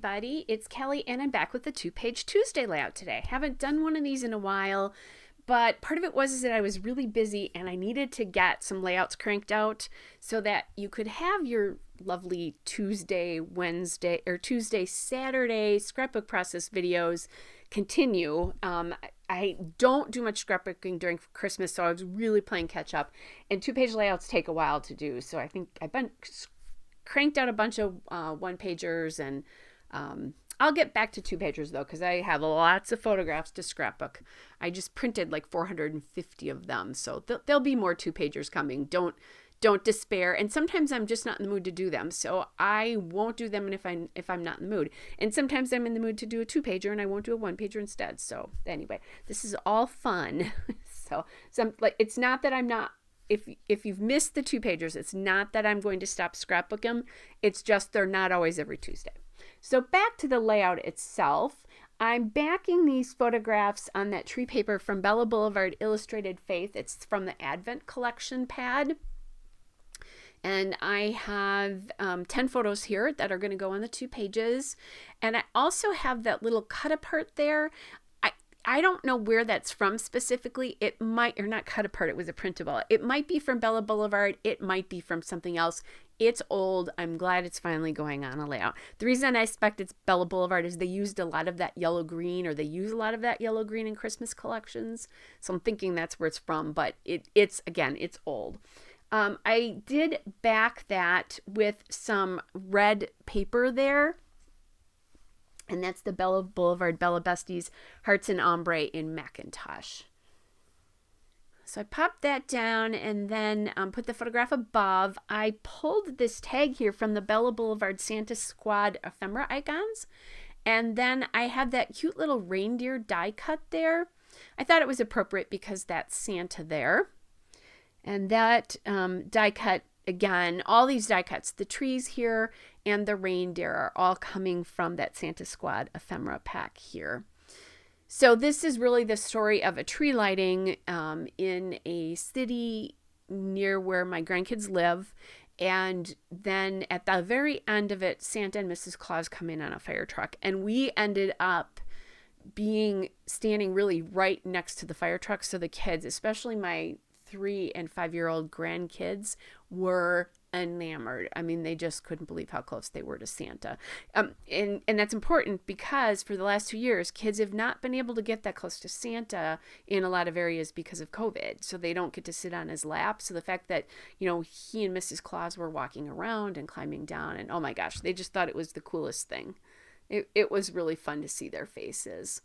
everybody, it's Kelly and I'm back with the 2-page Tuesday layout today. Haven't done one of these in a while, but part of it was that I was really busy and I needed to get some layouts cranked out so that you could have your lovely Tuesday, Wednesday, or Tuesday, Saturday scrapbook process videos continue. I don't do much scrapbooking during Christmas, so I was really playing catch up, and 2-page layouts take a while to do, so I think I've been cranked out a bunch of 1-pagers, and I'll get back to 2-pagers though, because I have lots of photographs to scrapbook. I just printed like 450 of them, so there'll be more 2-pagers coming. Don't despair. And sometimes I'm just not in the mood to do them, so I won't do them if I'm not in the mood. And sometimes I'm in the mood to do a 2-pager and I won't do a 1-pager instead. So anyway, this is all fun. so it's not that I'm not. If you've missed the 2-pagers, it's not that I'm going to stop scrapbook them. It's just they're not always every Tuesday. So back to the layout itself. I'm backing these photographs on that tree paper from Bella Boulevard Illustrated Faith. It's from the Advent Collection pad. And I have 10 photos here that are going to go on the 2 pages. And I also have that little cut apart there. I don't know where that's from specifically. It might, or not cut apart, it was a printable. It might be from Bella Boulevard. It might be from something else. It's old. I'm glad it's finally going on a layout. The reason I expect it's Bella Boulevard is they used a lot of that yellow green, or they use a lot of that yellow green in Christmas collections. So I'm thinking that's where it's from, but it's old. I did back that with some red paper there. And that's the Bella Boulevard Bella Besties Hearts and Ombre in Macintosh. So I popped that down and then put the photograph above. I pulled this tag here from the Bella Boulevard Santa Squad ephemera icons. And then I have that cute little reindeer die cut there. I thought it was appropriate because that's Santa there. And that die cut, again, all these die cuts, the trees here and the reindeer are all coming from that Santa Squad ephemera pack here. So this is really the story of a tree lighting in a city near where my grandkids live. And then at the very end of it, Santa and Mrs. Claus come in on a fire truck. And we ended up standing really right next to the fire truck. So the kids, especially my 3 and 5-year-old grandkids, were enamored. I mean, they just couldn't believe how close they were to Santa. And that's important because for the last 2 years, kids have not been able to get that close to Santa in a lot of areas because of COVID. So they don't get to sit on his lap. So the fact that, he and Mrs. Claus were walking around and climbing down, and oh my gosh, they just thought it was the coolest thing. It was really fun to see their faces.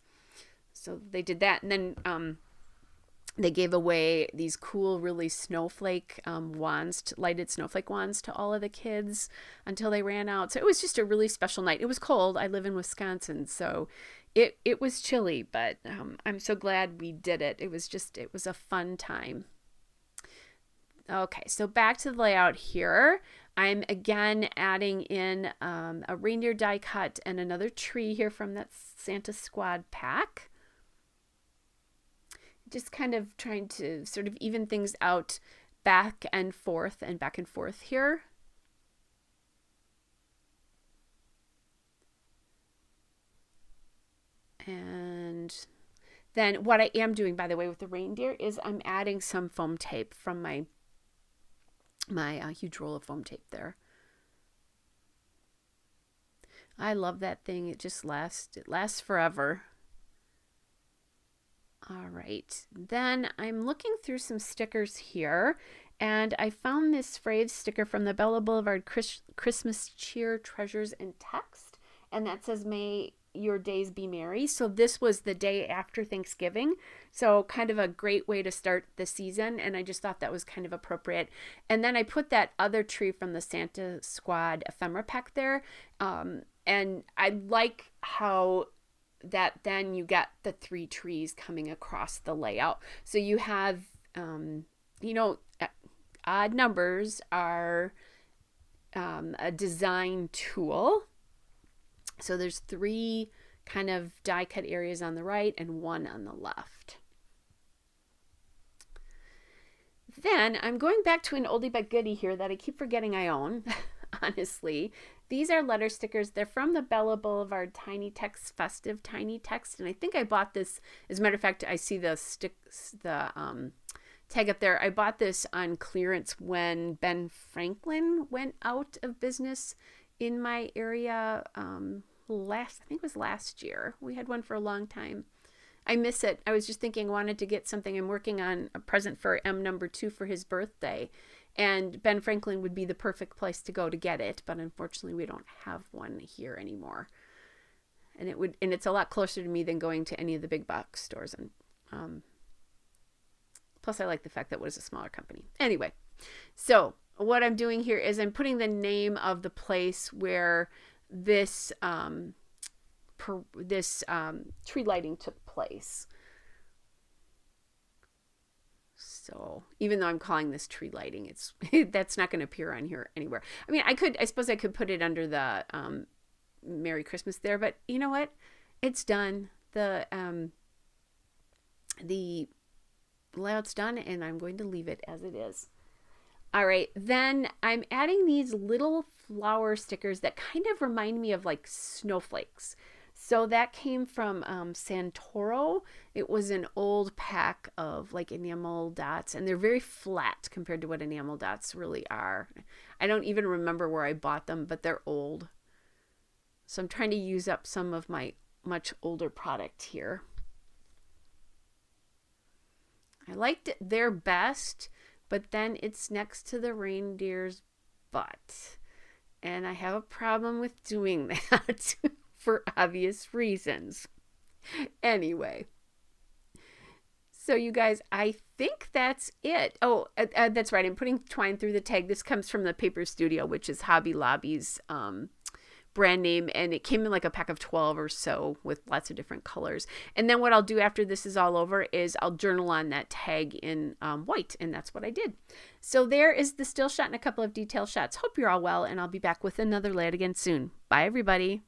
So they did that. And then, they gave away these cool, really snowflake wands, lighted snowflake wands to all of the kids until they ran out. So it was just a really special night. It was cold. I live in Wisconsin, so it was chilly, but I'm so glad we did it. It was a fun time. Okay, so back to the layout here. I'm again adding in a reindeer die cut and another tree here from that Santa Squad pack. Just kind of trying to sort of even things out back and forth here. And then what I am doing, by the way, with the reindeer is I'm adding some foam tape from my huge roll of foam tape there. I love that thing. It just lasts. It lasts forever. All right, then I'm looking through some stickers here, and I found this phrase sticker from the Bella Boulevard Christmas Cheer Treasures and Text, and that says, "May your days be merry." So this was the day after Thanksgiving, so kind of a great way to start the season, and I just thought that was kind of appropriate. And then I put that other tree from the Santa Squad ephemera pack there, and I like how that then you get the 3 trees coming across the layout. So you have, odd numbers are a design tool. So there's 3 kind of die cut areas on the right and 1 on the left. Then I'm going back to an oldie but goodie here that I keep forgetting I own. honestly. These are letter stickers. They're from the Bella Boulevard Tiny Text Festive Tiny Text, and I think I bought this. As a matter of fact, I see the tag up there. I bought this on clearance when Ben Franklin went out of business in my area. I think it was last year. We had one for a long time. I miss it. I was just thinking, I wanted to get something. I'm working on a present for M number 2 for his birthday, and Ben Franklin would be the perfect place to go to get it. But unfortunately, we don't have one here anymore. And it's a lot closer to me than going to any of the big box stores. And plus, I like the fact that it was a smaller company. Anyway, so what I'm doing here is I'm putting the name of the place where this tree lighting took place. So even though I'm calling this tree lighting, it's that's not going to appear on here anywhere. I mean, I suppose I could put it under the Merry Christmas there, but you know what? It's done. The layout's done, and I'm going to leave it as it is. All right, then I'm adding these little flower stickers that kind of remind me of like snowflakes. So that came from Santoro. It was an old pack of like enamel dots, and they're very flat compared to what enamel dots really are. I don't even remember where I bought them, but they're old. So I'm trying to use up some of my much older product here. I liked it there best, but then it's next to the reindeer's butt. And I have a problem with doing that for obvious reasons. Anyway. So you guys, I think that's it. Oh, that's right. I'm putting twine through the tag. This comes from the Paper Studio, which is Hobby Lobby's brand name, and it came in like a pack of 12 or so with lots of different colors. And then what I'll do after this is all over is I'll journal on that tag in white, and that's what I did. So there is the still shot and a couple of detail shots. Hope you're all well, and I'll be back with another layout again soon. Bye, everybody.